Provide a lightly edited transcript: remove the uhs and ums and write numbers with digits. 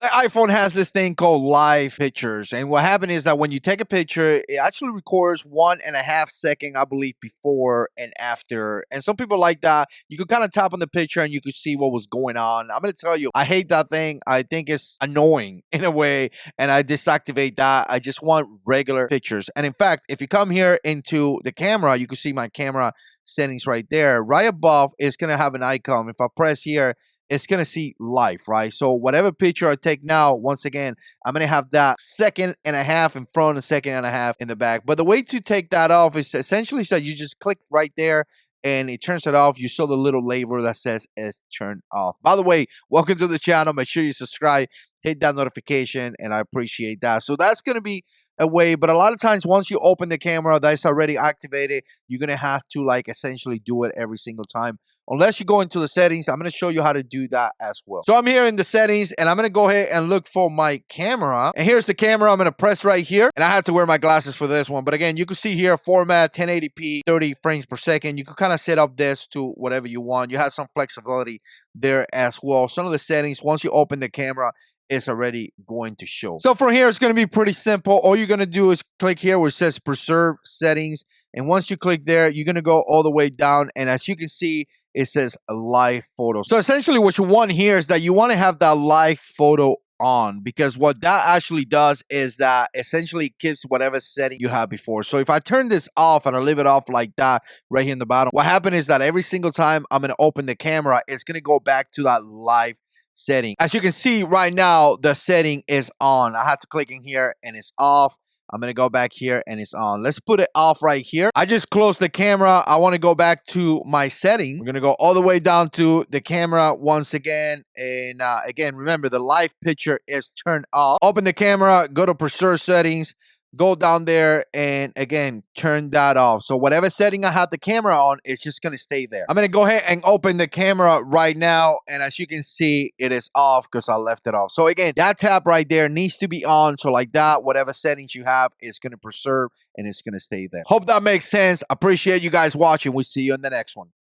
The iPhone has this thing called live pictures. And what happened is that when you take a picture, it actually records 1.5 seconds, I believe, before and after. And some people like that. You could kind of tap on the picture and you could see what was going on. I'm going to tell you, I hate that thing. I think it's annoying in a way. And I deactivate that. I just want regular pictures. And in fact, if you come here into the camera, you can see my camera settings right there. Right above, it's going to have an icon. If I press here, it's gonna see live, right? So whatever picture I take now, once again, I'm gonna have that 1.5 seconds in front, a 1.5 seconds in the back. But the way to take that off is essentially so you just click right there and it turns it off. You saw the little label that says it's turned off. By the way, welcome to the channel. Make sure you subscribe, hit that notification, and I appreciate that. So that's gonna be a way, but a lot of times once you open the camera that's already activated, you're gonna have to like essentially do it every single time unless you go into the settings. I'm going to show you how to do that as well. So I'm here in the settings and I'm going to go ahead and look for my camera. And here's the camera. I'm going to press right here. And I have to wear my glasses for this one. But again, you can see here format 1080p, 30 frames per second. You can kind of set up this to whatever you want. You have some flexibility there as well. Some of the settings, once you open the camera, it's already going to show. So from here, it's going to be pretty simple. All you're going to do is click here where it says preserve settings. And once you click there, you're going to go all the way down. And as you can see, it says a live photo. So essentially what you want here is that you want to have that live photo on, because what that actually does is that essentially keeps whatever setting you have before. So if I turn this off and I leave it off like that right here in the bottom, what happens is that every single time I'm going to open the camera, it's going to go back to that live setting. As you can see right now, the setting is on. I have to click in here and it's off. I'm going to go back here and it's on. Let's put it off right here. I just closed the camera. I want to go back to my setting. We're going to go all the way down to the camera once again. And again, remember the live picture is turned off. Open the camera, go to preserve settings, go down there and again, turn that off. So whatever setting I have the camera on, it's just going to stay there. I'm going to go ahead and open the camera right now. And as you can see, it is off because I left it off. So again, that tab right there needs to be on. So like that, whatever settings you have, it's going to preserve and it's going to stay there. Hope that makes sense. Appreciate you guys watching. We'll see you in the next one.